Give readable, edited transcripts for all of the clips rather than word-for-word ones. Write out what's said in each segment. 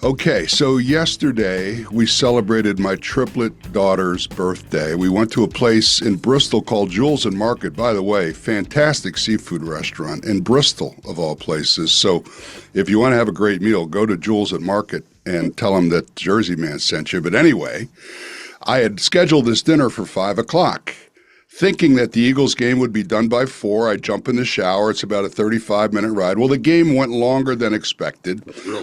Okay, so yesterday we celebrated my triplet daughter's birthday. We went to a place in Bristol called Jules and Market. By the way, fantastic seafood restaurant in Bristol, of all places. So if you want to have a great meal, go to Jules and Market and tell them that JerseyMan sent you. But anyway, I had scheduled this dinner for 5 o'clock. Thinking that the Eagles game would be done by 4, I jump in the shower. It's about a 35-minute ride. Well, the game went longer than expected,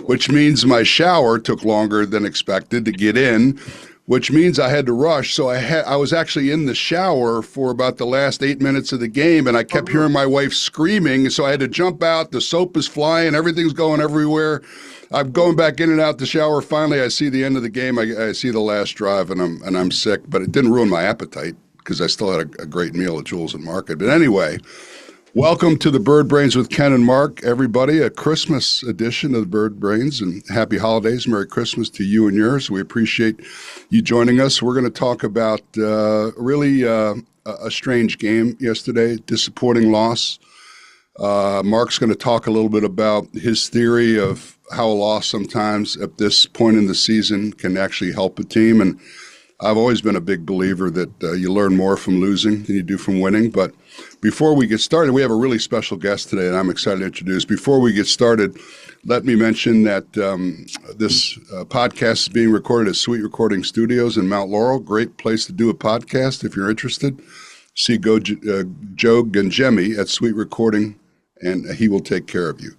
which means my shower took longer than expected to get in, which means I had to rush. So I was actually in the shower for about the last 8 minutes of the game, and I kept hearing my wife screaming. So I had to jump out. The soap is flying. Everything's going everywhere. I'm going back in and out the shower. Finally, I see the end of the game. I see the last drive, and I'm sick, but it didn't ruin my appetite, because I still had a great meal at Jules and Market. But anyway, welcome to the Bird Brains with Ken and Mark, everybody, a Christmas edition of the Bird Brains, and happy holidays. Merry Christmas to you and yours. We appreciate you joining us. We're going to talk about really a strange game yesterday, disappointing loss. Mark's going to talk a little bit about his theory of how a loss sometimes at this point in the season can actually help a team. And I've always been a big believer that you learn more from losing than you do from winning. But before we get started, we have a really special guest today that I'm excited to introduce. Before we get started, let me mention that this podcast is being recorded at SuiteRecording Studios in Mount Laurel. Great place to do a podcast if you're interested. See Joe Gangemi at SuiteRecording, and he will take care of you.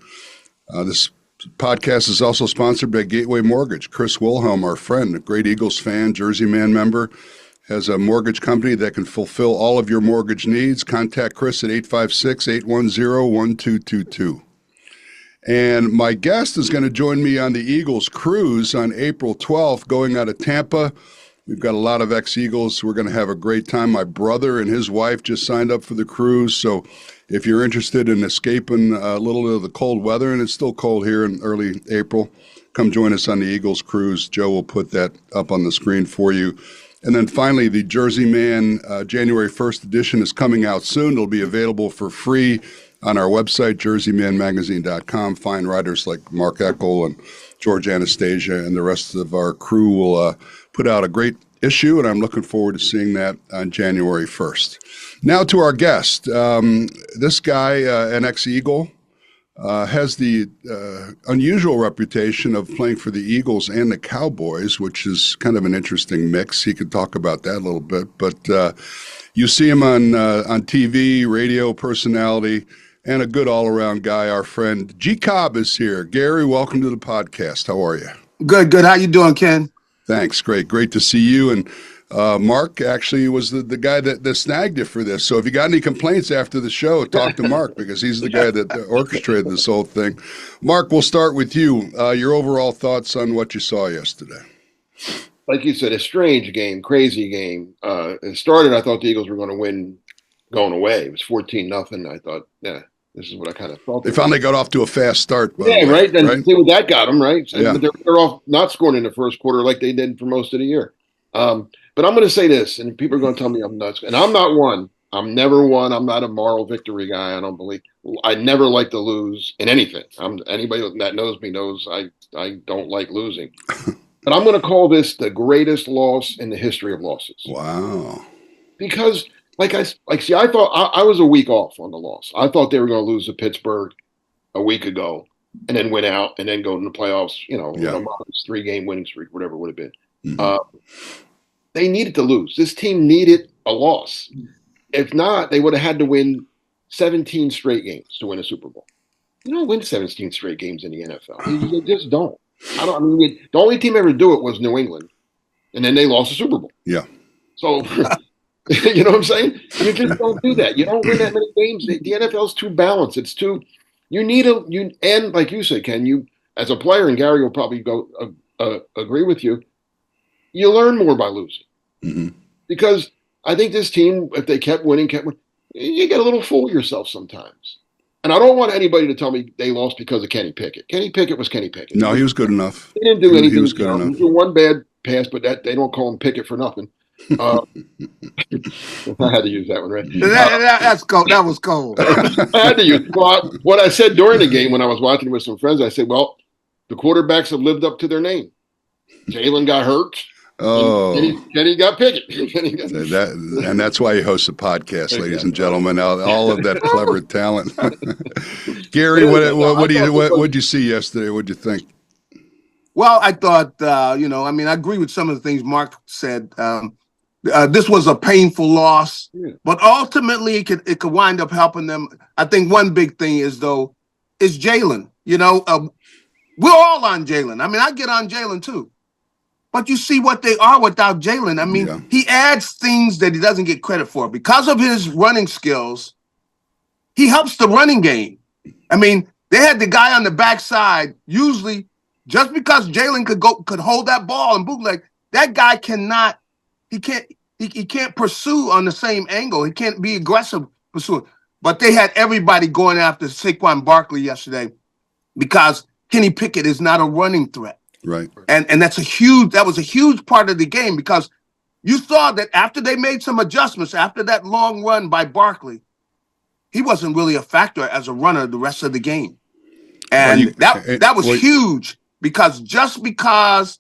This podcast is also sponsored by Gateway Mortgage. Chris Wilhelm, our friend, a great Eagles fan, JerseyMan member, has a mortgage company that can fulfill all of your mortgage needs. Contact Chris at 856-810-1222. And my guest is going to join me on the Eagles cruise on April 12th, going out of Tampa. We've got a lot of ex-Eagles. We're going to have a great time. My brother and his wife just signed up for the cruise, so if you're interested in escaping a little of the cold weather, and it's still cold here in early April, come join us on the Eagles cruise. Joe will put that up on the screen for you. And then finally, the JerseyMan January 1st edition is coming out soon. It'll be available for free on our website, JerseyManMagazine.com. Fine writers like Mark Eckel and George Anastasia and the rest of our crew will put out a great issue, and I'm looking forward to seeing that on January 1st. Now to our guest. This guy, an ex-Eagle, has the unusual reputation of playing for the Eagles and the Cowboys, which is kind of an interesting mix. He could talk about that a little bit. But you see him on TV, radio personality, and a good all-around guy. Our friend Garry Cobb is here. Gary, welcome to the podcast. How are you? Good. How you doing, Ken? Thanks. Great to see you. And Mark actually was the guy that snagged you for this. So if you got any complaints after the show, talk to Mark, because he's the guy that orchestrated this whole thing. Mark, we'll start with you. Your overall thoughts on what you saw yesterday. Like you said, a strange game, crazy game. It started, I thought the Eagles were going to win going away. It was 14-0. I thought, yeah, this is what I kind of felt. They finally got off to a fast start. Right. Then right? See what that got them, right? Yeah. They're off not scoring in the first quarter like they did for most of the year. But I'm going to say this, and people are going to tell me I'm nuts. And I'm not one. I'm never one. I'm not a moral victory guy. I don't believe. I never like to lose in anything. Anybody that knows me knows I don't like losing. But I'm going to call this the greatest loss in the history of losses. Wow. Because, I thought I was a week off on the loss. I thought they were going to lose to Pittsburgh a week ago and then win out and then go to the playoffs, a modest 3-game winning streak, whatever it would have been. Mm-hmm. They needed to lose. This team needed a loss. If not, they would have had to win 17 straight games to win a Super Bowl. You don't win 17 straight games in the NFL. You just don't. The only team ever to do it was New England, and then they lost the Super Bowl. Yeah. So, you know what I'm saying? You just don't do that. You don't win that many games. The NFL's too balanced. It's too. And like you said, Ken, you as a player, and Gary will probably agree with you. You learn more by losing. Mm-hmm. Because I think this team, if they kept winning, you get a little full of yourself sometimes. And I don't want anybody to tell me they lost because of Kenny Pickett. Kenny Pickett was Kenny Pickett. No, he was good enough. He didn't do anything. He was good enough. He did one bad pass, but that they don't call him Pickett for nothing. I had to use that one, right? That's cold. That was cold. I had to use what I said during the game when I was watching with some friends. I said, well, the quarterbacks have lived up to their name. Jalen got hurt. Oh, Kenny got Pickett. and that's why you host a podcast, ladies and gentlemen. All of that clever talent. Gary, what did you see yesterday? What did you think? Well, I thought, I agree with some of the things Mark said. This was a painful loss, but ultimately it could wind up helping them. I think one big thing is Jalen. We're all on Jalen. I mean, I get on Jalen too. But you see what they are without Jalen. I mean, He adds things that he doesn't get credit for. Because of his running skills, he helps the running game. I mean, they had the guy on the backside. Usually, just because Jalen could hold that ball and bootleg, that guy can't pursue on the same angle. He can't be aggressive pursuing. But they had everybody going after Saquon Barkley yesterday because Kenny Pickett is not a running threat. Right. And that was a huge part of the game because you saw that after they made some adjustments, after that long run by Barkley, he wasn't really a factor as a runner the rest of the game. And that was huge because just because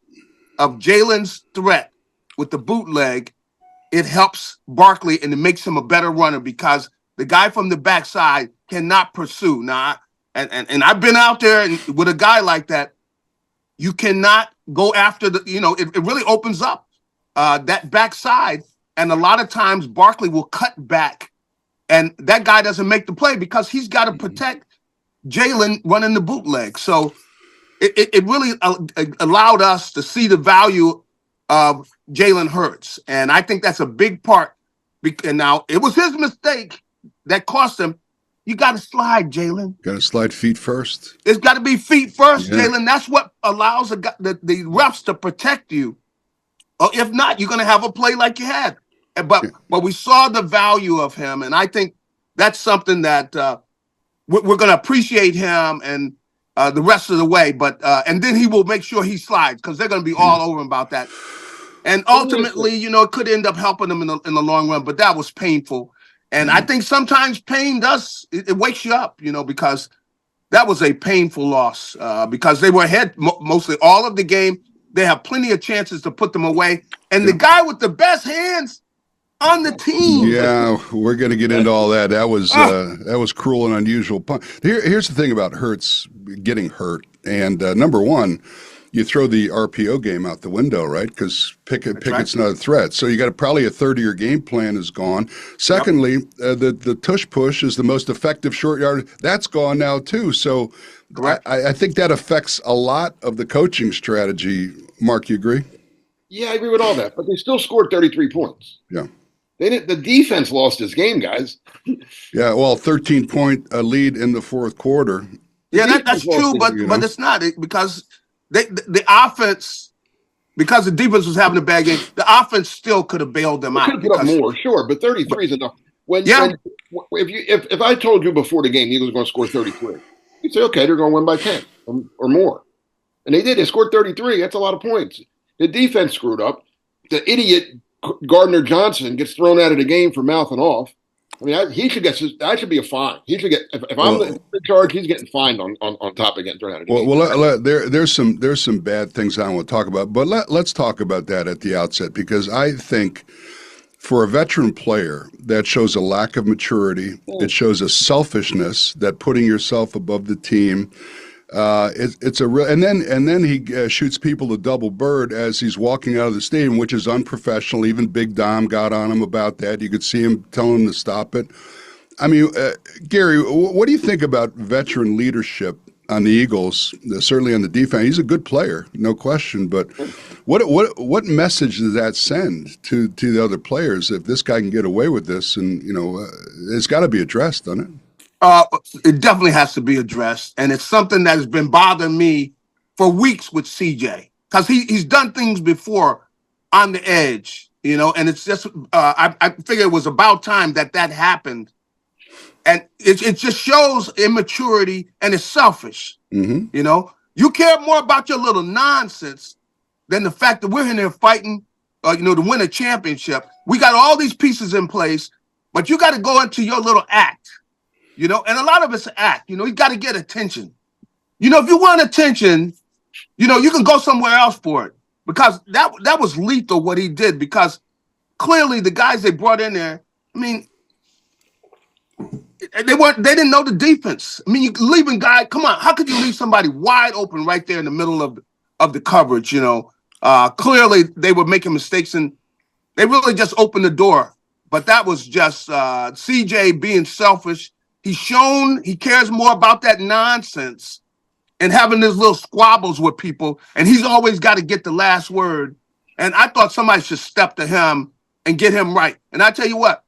of Jalen's threat with the bootleg, it helps Barkley and it makes him a better runner because the guy from the backside cannot pursue. Now, and I've been out there with a guy like that. You cannot go after it really opens up that backside. And a lot of times Barkley will cut back and that guy doesn't make the play because he's got to protect Jalen running the bootleg. So it really allowed us to see the value of Jalen Hurts. And I think that's a big part. And now it was his mistake that cost him. You got to slide, Jalen. Got to slide feet first. It's got to be feet first, Jalen. That's what allows the refs to protect you. Or if not, you're going to have a play like you had. But we saw the value of him, and I think that's something that we're going to appreciate him and the rest of the way. But and then he will make sure he slides because they're going to be all over him about that. And ultimately, it could end up helping him in the long run. But that was painful. And I think sometimes pain it wakes you up, because that was a painful loss because they were ahead mostly all of the game. They have plenty of chances to put them away. And the guy with the best hands on the team. Yeah, we're going to get into all that. That was cruel and unusual. Here's the thing about Hurts getting hurt. And number one, you throw the RPO game out the window, right? Because Pickett's not a threat. So you got probably a third of your game plan is gone. Secondly, the tush push is the most effective short yard. That's gone now too. So I think that affects a lot of the coaching strategy. Mark, you agree? Yeah, I agree with all that. But they still scored 33 points. Yeah. The defense lost this game, guys. Yeah, well, 13-point lead in the fourth quarter. Yeah, that's true, but it's not because the offense, because the defense was having a bad game, the offense still could have bailed them out. Could have put up more, sure, but 33 is enough. If I told you before the game the Eagles were going to score 33, you'd say, okay, they're going to win by 10 or more. And they did. They scored 33. That's a lot of points. The defense screwed up. The idiot Gardner Johnson gets thrown out of the game for mouthing off. I mean, that should be a fine. He should get if I'm in charge, he's getting fined on top of getting thrown out of the game. Well, there's some bad things I want to talk about, but let's talk about that at the outset because I think for a veteran player that shows a lack of maturity, it shows a selfishness that putting yourself above the team. It's a real, and then he shoots people the double bird as he's walking out of the stadium, which is unprofessional. Even Big Dom got on him about that. You could see him telling him to stop it. I mean, Gary, what do you think about veteran leadership on the Eagles? Certainly on the defense, he's a good player, no question. But what message does that send to the other players if this guy can get away with this? And it's got to be addressed, doesn't it? It definitely has to be addressed, and it's something that has been bothering me for weeks with CJ because he's done things before on the edge, and it's just I figure it was about time that happened, and it just shows immaturity and it's selfish. Mm-hmm. You care more about your little nonsense than the fact that we're in there fighting, to win a championship. We got all these pieces in place, but you got to go into your little act. And a lot of it's an act. You got to get attention. If you want attention, you can go somewhere else for it, because that was lethal what he did, because clearly the guys they brought in there, I mean, they didn't know the defense. I mean, you leaving guy, come on, how could you leave somebody wide open right there in the middle of the coverage, Clearly they were making mistakes, and they really just opened the door. But that was just CJ being selfish. He's shown he cares more about that nonsense and having these little squabbles with people, and he's always got to get the last word. And I thought somebody should step to him and get him right. And I tell you what,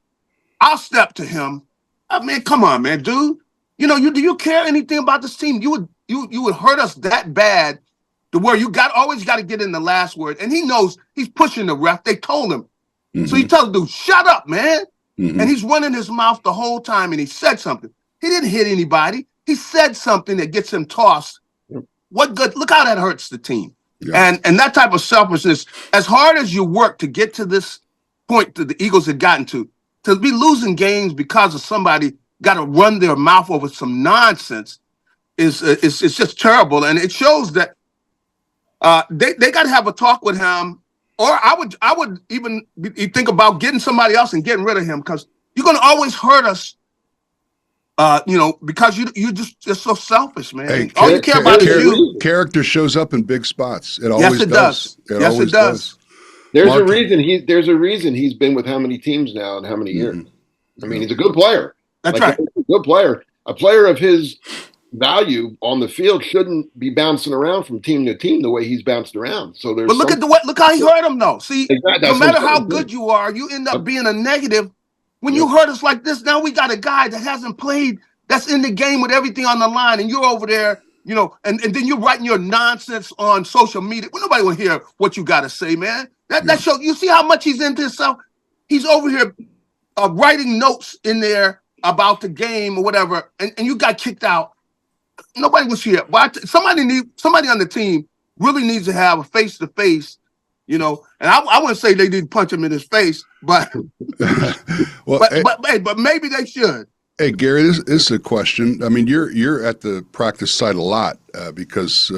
I'll step to him. I mean, come on, man, dude. Do you care anything about this team? You would hurt us that bad to where you always got to get in the last word. And he knows he's pushing the ref. They told him. Mm-hmm. So he tells the dude, shut up, man. Mm-hmm. And he's running his mouth the whole time, and he said something. He didn't hit anybody. He said something that gets him tossed. What good? Look how that hurts the team. Yeah. And that type of selfishness, as hard as you work to get to this point that the Eagles had gotten to be losing games because of somebody got to run their mouth over some nonsense is just terrible. And it shows that they got to have a talk with him, or I would even think about getting somebody else and getting rid of him, because you're going to always hurt us. Because you're just so selfish, man. Hey, all you care about is you. Character shows up in big spots. It always does. Yes, it does. There's a reason he's been with how many teams now and how many years. Mm-hmm. I mean, he's a good player. That's right. He's a good player. A player of his value on the field shouldn't be bouncing around from team to team the way he's bounced around. So there's. But look how he hurt him, though. See, no matter how good you are, you end up being a negative. When you hurt us like this, now we got a guy that hasn't played, that's in the game with everything on the line, and you're over there, and then you're writing your nonsense on social media. Well, nobody will hear what you got to say, man. That shows. You see how much he's into himself? He's over here writing notes in there about the game or whatever, and you got kicked out. Nobody was here. But somebody on the team really needs to have a face-to-face. And I wouldn't say they didn't punch him in his face, but but maybe they should. Hey, Gary, this is a question. I mean, you're at the practice site a lot because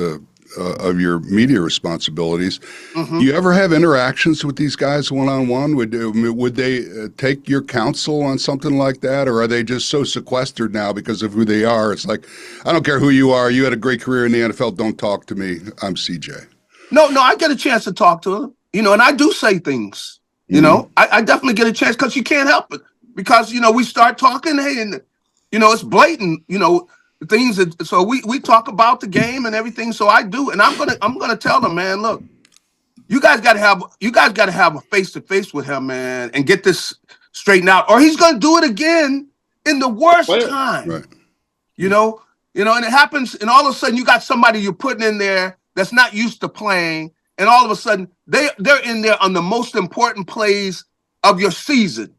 of your media responsibilities. Mm-hmm. Do you ever have interactions with these guys one-on-one? Would they take your counsel on something like that, or are they just so sequestered now because of who they are? It's like, I don't care who you are. You had a great career in the NFL. Don't talk to me. I'm CJ. No, I get a chance to talk to him, and I do say things, I definitely get a chance, because you can't help it, because, we start talking, hey, and, it's blatant, things that, so we talk about the game and everything. So I do. And I'm going to tell them, man, look, you guys got to have a face-to-face with him, man, and get this straightened out, or he's going to do it again in the worst time, right. And it happens, and all of a sudden you got somebody you're putting in there that's not used to playing, and all of a sudden they're in there on the most important plays of your season,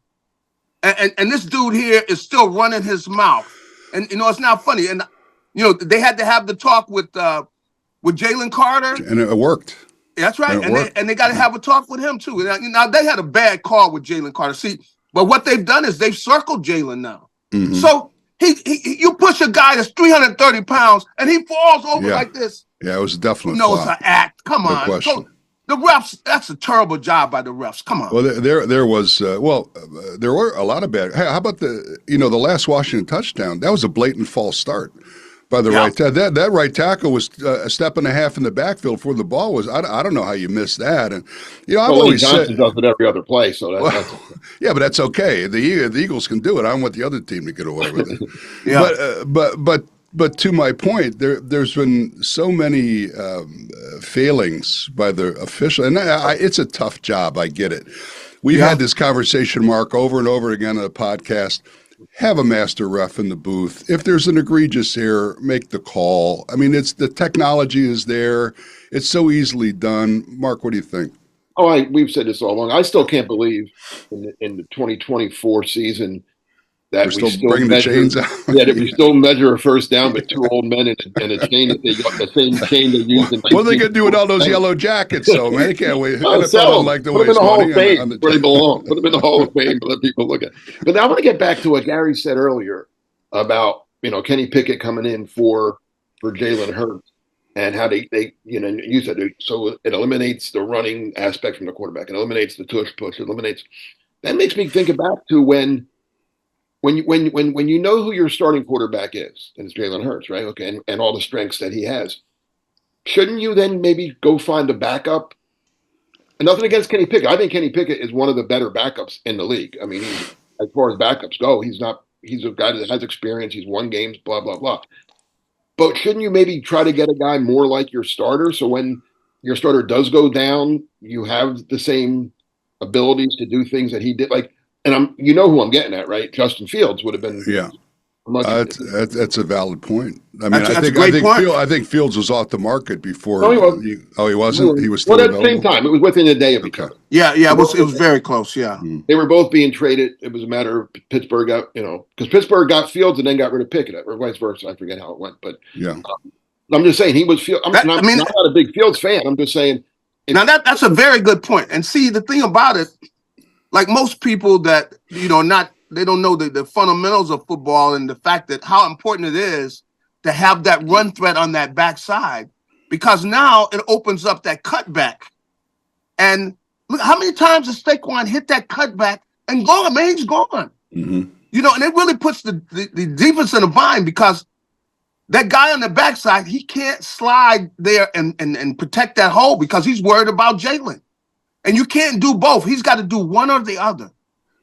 and this dude here is still running his mouth, and it's not funny, and they had to have the talk with Jalen Carter, and it worked. That's right, and they got to have a talk with him too. Now they had a bad call with Jalen Carter. See, but what they've done is they've circled Jalen now, so you push a guy that's 330 pounds and he falls over like this. Yeah, it was definitely. No, it's an act. Come on. So, the refs, that's a terrible job by the refs. Come on. Well, there was, there were a lot of bad. Hey, how about the last Washington touchdown? That was a blatant false start by the right tackle. That right tackle was a step and a half in the backfield before the ball was. I don't know how you missed that. And, I've always said. Johnson does it every other play, so that's yeah, but that's okay. The Eagles can do it. I don't want the other team to get away with it. But to my point, there's been so many failings by the official, and it's a tough job. I get it. We've had this conversation, Mark, over and over again on the podcast. Have a master ref in the booth. If there's an egregious error, make the call. I mean, the technology is there. It's so easily done. Mark, what do you think? We've said this all along. I still can't believe in the 2024 season that we still bringing the chains out. That we still measure a first down with two old men and a chain that they got, the same chain they used in. What are they going to do with all those yellow jackets? So man, they can't wait. Sell them. Like the Put them in the Hall of Fame where they belong. Put them in the Hall of Fame. Let people look at. But now I want to get back to what Gary said earlier about Kenny Pickett coming in for Jalen Hurts, and how they you said it, so it eliminates the running aspect from the quarterback. It eliminates the tush push. It eliminates. That makes me think back to when you know who your starting quarterback is, and it's Jalen Hurts, right? Okay, and all the strengths that he has. Shouldn't you then maybe go find a backup? And nothing against Kenny Pickett. I think Kenny Pickett is one of the better backups in the league. I mean, as far as backups go, he's a guy that has experience. He's won games, blah, blah, blah. But shouldn't you maybe try to get a guy more like your starter so when your starter does go down, you have the same abilities to do things that he did? Like, and you know who I'm getting at, right? Justin Fields would have been. Yeah. That's a valid point. I mean, I think Fields was off the market before. No, he wasn't. He wasn't. He was still at the same time. It was within a day of each other. Yeah, it was very close. Yeah, they were both being traded. It was a matter of Pittsburgh got because Pittsburgh got Fields and then got rid of Pickett, or vice versa. I forget how it went, but yeah, I'm just saying he was Fields. I'm not a big Fields fan. I'm just saying. Now that's a very good point. And see, the thing about it, like most people that they don't know the fundamentals of football and the fact that how important it is to have that run threat on that backside, because now it opens up that cutback. And look how many times has Saquon hit that cutback and gone, man, he's gone. Mm-hmm. And it really puts the defense in a bind because that guy on the backside, he can't slide there and protect that hole because he's worried about Jalen. And you can't do both. He's got to do one or the other.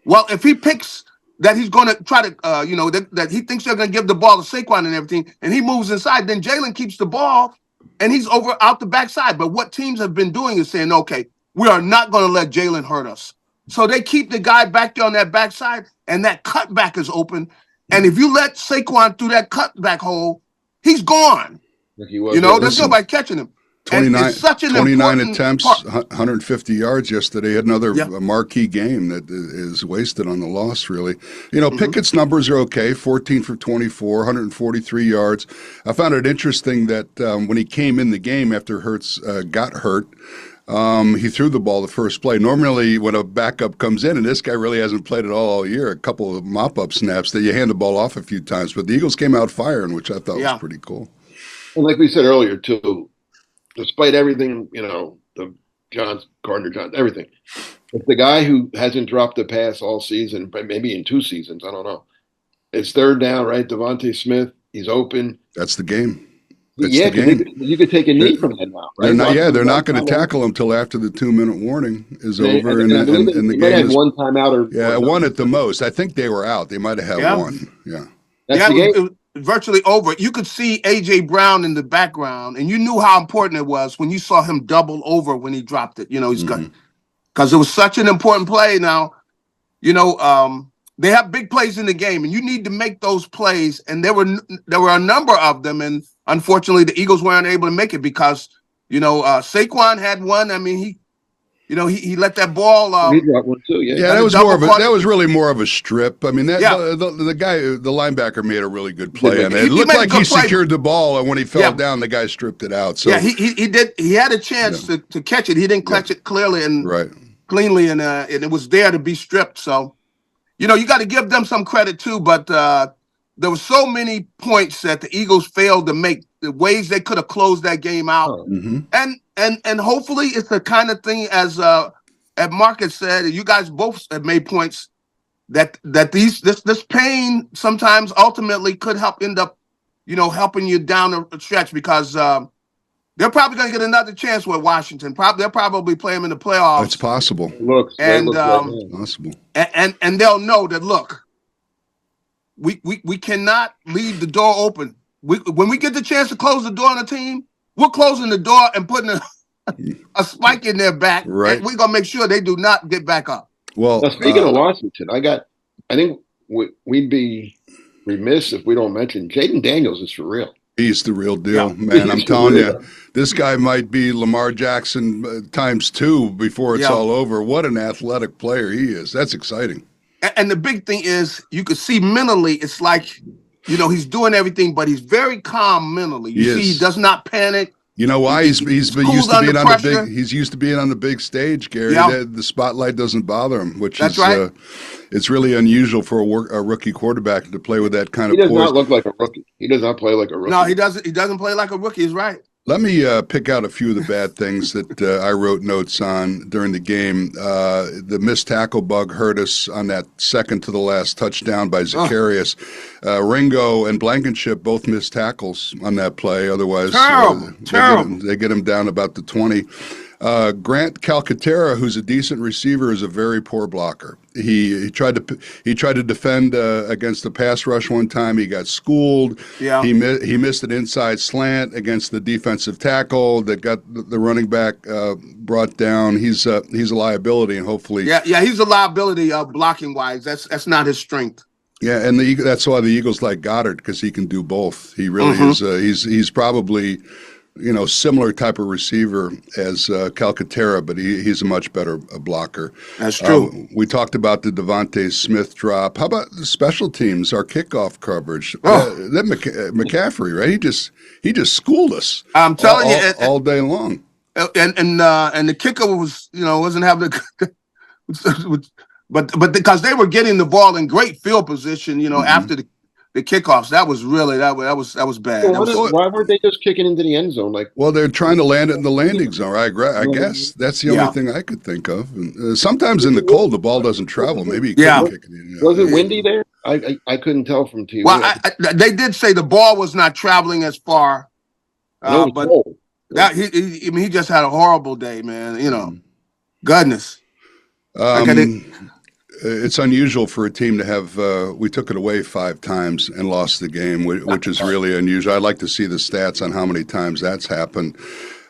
Well, if he picks that he's going to try to, that he thinks they're going to give the ball to Saquon and everything, and he moves inside, then Jalen keeps the ball, and he's out the backside. But what teams have been doing is saying, okay, we are not going to let Jalen hurt us. So they keep the guy back there on that backside, and that cutback is open. And if you let Saquon through that cutback hole, he's gone. There's nobody catching him. 29 attempts, 150 yards yesterday. Had another marquee game that is wasted on the loss, really. Pickett's numbers are okay, 14 for 24, 143 yards. I found it interesting that when he came in the game after Hurts got hurt, he threw the ball the first play. Normally, when a backup comes in, and this guy really hasn't played at all year, a couple of mop-up snaps that you hand the ball off a few times. But the Eagles came out firing, which I thought was pretty cool. And like we said earlier, too, despite everything, the Gardner Johnson, everything. If the guy who hasn't dropped a pass all season, but maybe in 2 seasons, I don't know. It's third down, right? Devontae Smith, he's open. That's the game. The game. You could take a knee from that now, right? They're not going to tackle him until after the 2-minute warning is over, and the game is one timeout or one at the most. I think they were out. They might have had one. Yeah, that's the game. It was virtually over. You could see A.J. Brown in the background, and you knew how important it was when you saw him double over when he dropped it. He's got because it was such an important play. Now, they have big plays in the game, and you need to make those plays. And there were a number of them, and unfortunately, the Eagles weren't able to make it because Saquon had one. I mean, he let that ball. He got one too. That was really more of a strip. I mean, the guy, the linebacker, made a really good play on it. It looked like he secured the ball, and when he fell down, the guy stripped it out. So he did. He had a chance to catch it. He didn't catch it clearly and cleanly, and it was there to be stripped. So, you got to give them some credit too. But there were so many points that the Eagles failed to make, the ways they could have closed that game out. And hopefully it's the kind of thing as Marcus said, and you guys both have made points that this pain sometimes ultimately could end up helping you down the stretch because they're probably going to get another chance with Washington. They'll probably play them in the playoffs. It's possible. Possible. And they'll know that, look, we cannot leave the door open. When we get the chance to close the door on a team, we're closing the door and putting a spike in their back. Right. And we're going to make sure they do not get back up. Well, now, speaking of Washington, I think we'd be remiss if we don't mention Jaden Daniels is for real. He's the real deal, man. I'm telling you, this guy might be Lamar Jackson times 2 before it's all over. What an athletic player he is. That's exciting. And the big thing is you could see mentally, it's like, he's doing everything, but he's very calm mentally. You see, he does not panic. You know why? He's used to being on the big. He's used to being on the big stage, Gary. Yeah. The spotlight doesn't bother him, which That's is right. It's really unusual for a rookie quarterback to play with that kind of. He does not look like a rookie. He does not play like a rookie. No, he doesn't. He doesn't play like a rookie. He's right. Let me pick out a few of the bad things that I wrote notes on during the game. The missed tackle bug hurt us on that second to the last touchdown by Zacharias. Ringo and Blankenship both missed tackles on that play. Otherwise, terrible. They get him down about the 20. Grant Calcaterra, who's a decent receiver, is a very poor blocker. He tried to defend against the pass rush one time. He got schooled. Yeah. He missed an inside slant against the defensive tackle that got the running back brought down. He's a liability, and hopefully. Yeah, he's a liability blocking wise. That's not his strength. Yeah, and that's why the Eagles like Goddard, because he can do both. He really is. He's probably, similar type of receiver as Calcaterra, but he's a much better blocker. That's true. We talked about the Devontae Smith drop. How about the special teams, our kickoff coverage? That McCaffrey, right? He just schooled us. I'm telling you, all day long. And the kicker wasn't having but because they were getting the ball in great field position, after the kickoffs, that was really that was bad. Why weren't they just kicking into the end zone? Well, they're trying to land it in the landing zone. I guess that's the only thing I could think of. And, sometimes in the cold, the ball doesn't travel. Maybe you couldn't kick it in. Was it windy there? I couldn't tell from TV. Well, they did say the ball was not traveling as far, but cold. He just had a horrible day, man. Goodness. It's unusual for a team to have. We took it away 5 times and lost the game, which is really unusual. I'd like to see the stats on how many times that's happened.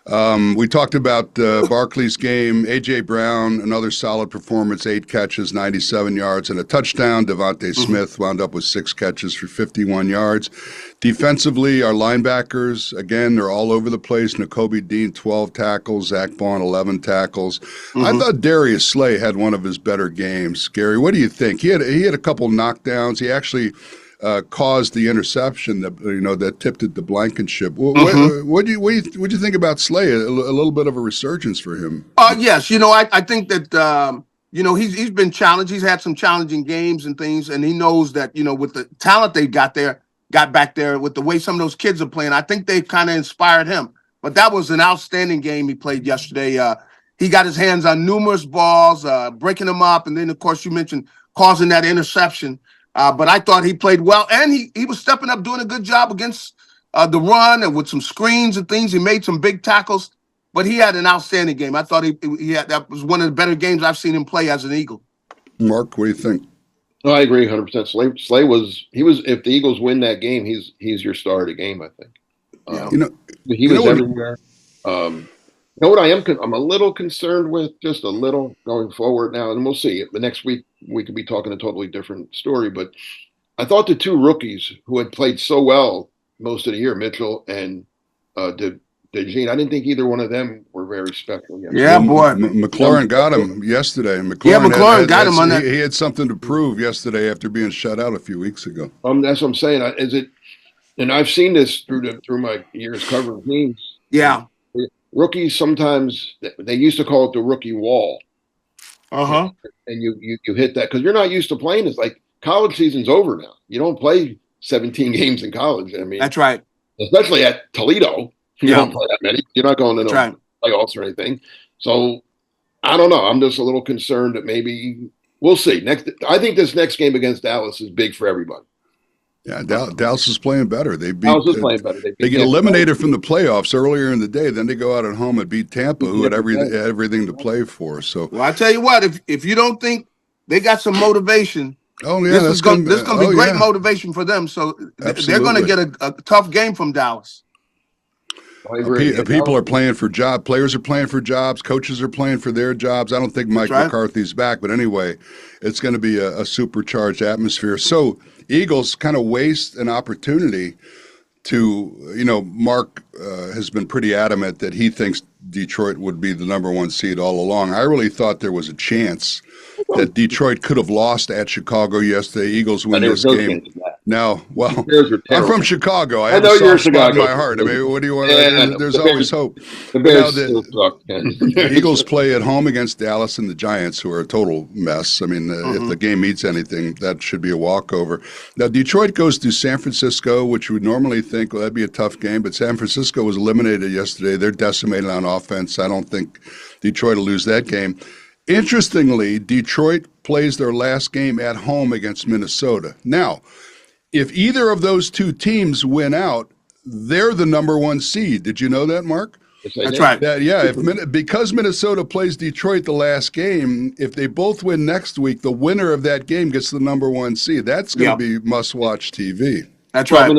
We talked about Barkley's game. A.J. Brown, another solid performance, 8 catches, 97 yards, and a touchdown. Devontae Smith wound up with 6 catches for 51 yards. Defensively, our linebackers, again, they're all over the place. Nakobe Dean, 12 tackles. Zach Vaughn, 11 tackles. I thought Darius Slay had one of his better games. Gary, what do you think? He had a couple knockdowns. He actually caused the interception that tipped it to Blankenship. What do you think about Slay? A little bit of a resurgence for him. Yes, I think that he's been challenged. He's had some challenging games and things, and he knows that with the talent they got back there, with the way some of those kids are playing, I think they've kind of inspired him. But that was an outstanding game he played yesterday. He got his hands on numerous balls, breaking them up, and then of course you mentioned causing that interception. But I thought he played well, and he was stepping up, doing a good job against the run and with some screens and things. He made some big tackles, but he had an outstanding game. I thought that was one of the better games I've seen him play as an Eagle. Mark, what do you think? No, I agree 100%. Slay was if the Eagles win that game, he's your star of the game, I think. He was everywhere. You know what I'm a little concerned with, just a little going forward now, and we'll see. The next week we could be talking a totally different story, but I thought the 2 rookies who had played so well most of the year, Mitchell and DeJean, I didn't think either one of them were very special. Yeah, boy. McLaurin got him yesterday. McLaurin got him on that. He had something to prove yesterday after being shut out a few weeks ago. That's what I'm saying. And I've seen this through my years covering teams. Yeah. Rookies sometimes they used to call it the rookie wall. And you hit that because you're not used to playing. It's like college season's over now. You don't play 17 games in college. I mean, that's right. Especially at Toledo, you don't play that many. You're not going to playoffs or anything. So I don't know. I'm just a little concerned that maybe we'll see. I think this next game against Dallas is big for everybody. Yeah, Dallas is playing better. They get eliminated from the playoffs earlier in the day. Then they go out at home and beat Tampa, who had everything to play for. So, well, I tell you what, if you don't think they got some motivation, this is going to be great motivation for them. So they're going to get a tough game from Dallas. I agree. People are playing for jobs. Players are playing for jobs. Coaches are playing for their jobs. I don't think Mike McCarthy's back, but anyway, it's going to be a supercharged atmosphere. So Eagles kind of waste an opportunity to, Mark has been pretty adamant that he thinks Detroit would be the number one seed all along. I really thought there was a chance that Detroit could have lost at Chicago yesterday. Eagles win this game. Now, well, I'm from Chicago. I have a soft spot in my heart. I mean, what do you want? There's always hope. The Bears still suck. The Eagles play at home against Dallas and the Giants, who are a total mess. I mean, if the game means anything, that should be a walkover. Now, Detroit goes to San Francisco, which you would normally think, well, that'd be a tough game, but San Francisco was eliminated yesterday. They're decimated on offense. I don't think Detroit will lose that game. Interestingly, Detroit plays their last game at home against Minnesota. Now, if either of those two teams win out, they're the number one seed. Did you know that, Mark? That's right. Because Minnesota plays Detroit the last game, if they both win next week, the winner of that game gets the number one seed. That's going to be must-watch TV. That's right.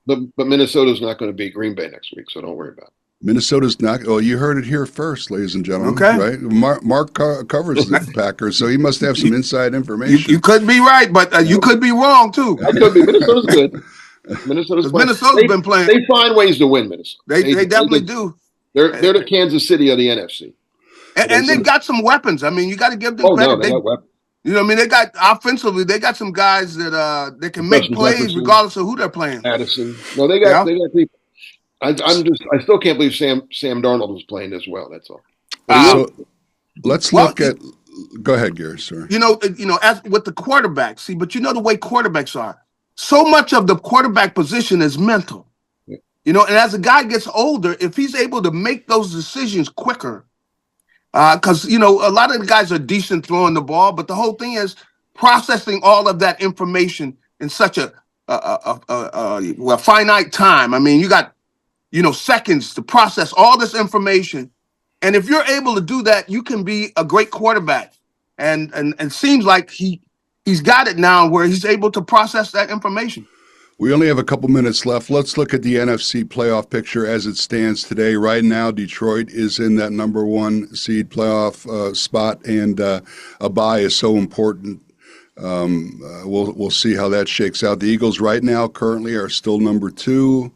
But Minnesota's not going to beat Green Bay next week, so don't worry about it. Minnesota's not. Oh, you heard it here first, ladies and gentlemen. Okay. Right? Mark covers the Packers, so he must have some inside information. You could be right, but you could be wrong too. I could be. Minnesota's good. Minnesota's been playing. They find ways to win, Minnesota. They definitely do. They're the Kansas City of the NFC. And they've got some weapons. I mean, you got to give them credit. They got weapons. You know what I mean? They got offensively, they got some guys that they can make plays Jefferson, regardless of who they're playing. Addison. No, they got people. I still can't believe Sam Darnold was playing this well. That's all. So let's look at. Go ahead, Gary. Sorry. You know, as with the quarterback, but you know the way quarterbacks are. So much of the quarterback position is mental. Yeah. You know, and as a guy gets older, if he's able to make those decisions quicker, because a lot of the guys are decent throwing the ball, but the whole thing is processing all of that information in such a finite time. I mean, you got seconds to process all this information. And if you're able to do that, you can be a great quarterback. And seems like he's got it now where he's able to process that information. We only have a couple minutes left. Let's look at the NFC playoff picture as it stands today. Right now, Detroit is in that number one seed playoff spot, and a bye is so important. We'll see how that shakes out. The Eagles right now currently are still number 2.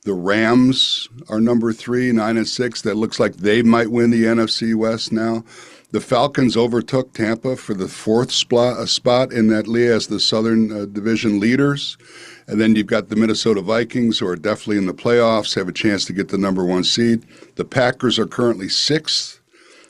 The Rams are number 3, 9-6. That looks like they might win the NFC West now. The Falcons overtook Tampa for the 4th spot in that league as the Southern Division leaders. And then you've got the Minnesota Vikings, who are definitely in the playoffs, have a chance to get the number 1 seed. The Packers are currently 6th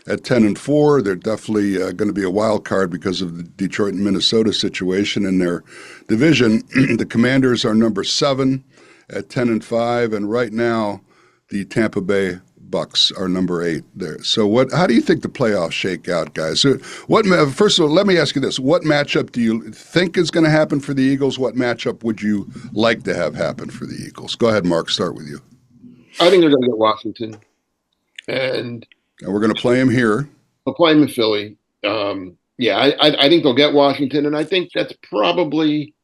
at 10-4. They're definitely going to be a wild card because of the Detroit and Minnesota situation in their division. The Commanders are number 7 at 10-5, and right now the Tampa Bay Bucks are number 8 there. So how do you think the playoffs shake out, guys? So first of all, let me ask you this. What matchup do you think is going to happen for the Eagles? What matchup would you like to have happen for the Eagles? Go ahead, Mark, start with you. I think they're going to get Washington. And we're going to play them here. We'll play them in Philly. I think they'll get Washington, and I think that's probably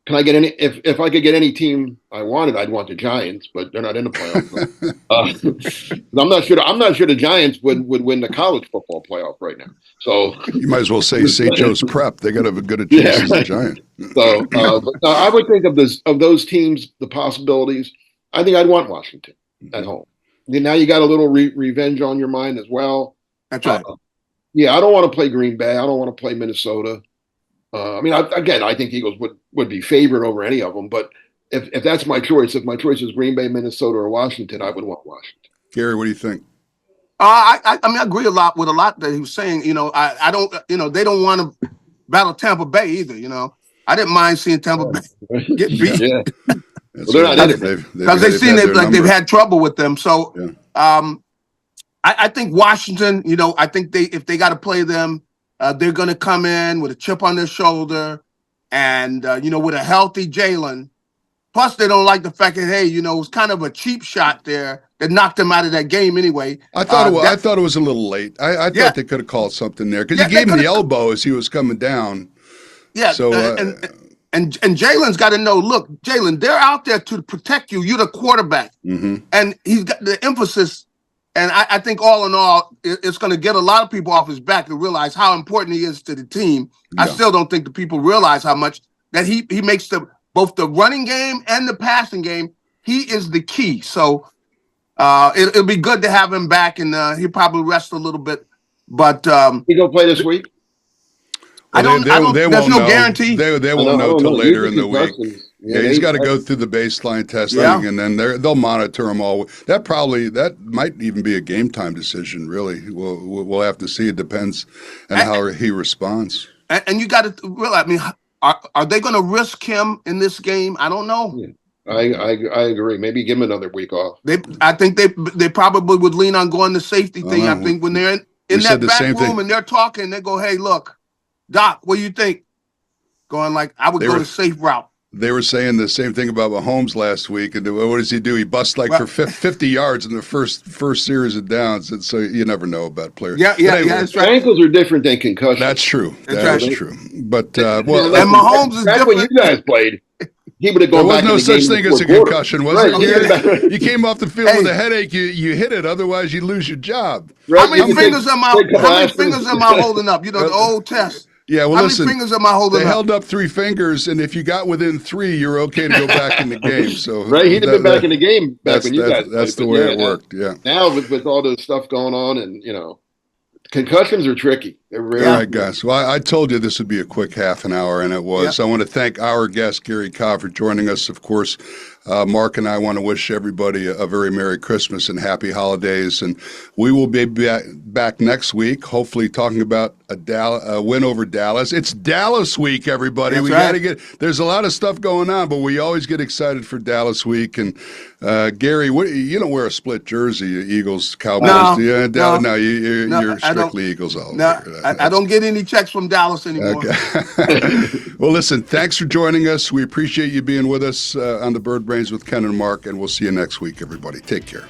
can I get any? If I could get any team I wanted, I'd want the Giants, but they're not in the playoffs. I'm not sure the Giants would win the college football playoff right now. So you might as well say St. Joe's Prep. They got to have a good chance as the Giants. So I would think of those teams, the possibilities. I think I'd want Washington at home. Now you got a little revenge on your mind as well. That's right. I don't want to play Green Bay. I don't want to play Minnesota. I think Eagles would be favored over any of them. But if that's my choice, if my choice is Green Bay, Minnesota, or Washington, I would want Washington. Gary, what do you think? I agree with a lot that he was saying. I don't. They don't want to battle Tampa Bay either. I didn't mind seeing Tampa Bay get beat. Yeah. They're not in it because they've had trouble with them. So I think Washington. I think if they got to play them. They're going to come in with a chip on their shoulder and, with a healthy Jalen. Plus, they don't like the fact that, hey, it was kind of a cheap shot there that knocked them out of that game anyway. I thought it was a little late. I thought they could have called something there because he gave him the elbow as he was coming down. Yeah, so and Jalen's got to know, look, Jalen, they're out there to protect you. You're the quarterback. Mm-hmm. And he's got the emphasis. And I think all in all, it's going to get a lot of people off his back to realize how important he is to the team. Yeah. I still don't think the people realize how much that he makes both the running game and the passing game. He is the key. So It'll be good to have him back, and he'll probably rest a little bit. But He go play this week? Well, I don't. There's no guarantee. They won't know till later in the week. Yeah, he's got to go through the baseline testing, and then they'll monitor him all. That might even be a game time decision. Really, we'll have to see. It depends on how he responds. And you got to realize. I mean, are they going to risk him in this game? I don't know. Yeah. I agree. Maybe give him another week off. I think they probably would lean on going the safety thing. I think when they're in that back room and they're talking, they go, "Hey, look, Doc, what do you think?" Going like, "I would go the safe route." They were saying the same thing about Mahomes last week. And what does he do? He busts for 50 yards in the first series of downs. And so you never know about players. Yeah, that's right. Ankles are different than concussions. That's true. That's true. But and Mahomes is different. When you guys played, he would have gone back. There was no such thing as a concussion, was it? You came off the field with a headache. You hit it. Otherwise, you lose your job. Right. How many fingers am I holding up? You know, the old test. Yeah, well, how many fingers am I holding up? They held up 3 fingers, and if you got within 3, you're okay to go back in the game. So right, he'd have been back in the game back when you guys. That's the way it worked. Yeah. Now with all this stuff going on, and concussions are tricky. They're really all right, guys. Well, I told you this would be a quick half an hour, and it was. I want to thank our guest, Garry Cobb, for joining us. Of course, Mark and I want to wish everybody a very Merry Christmas and Happy Holidays. And we will be back next week, hopefully talking about a win over Dallas. It's Dallas week, everybody. That's we right. got to there's a lot of stuff going on, but we always get excited for Dallas week. And Garry, you don't wear a split jersey, Eagles, Cowboys. No, do you? no, you're strictly Eagles all over. I don't get any checks from Dallas anymore. Okay. Well, listen, thanks for joining us. We appreciate you being with us on the Bird Brains with Ken and Mark, and we'll see you next week, everybody. Take care.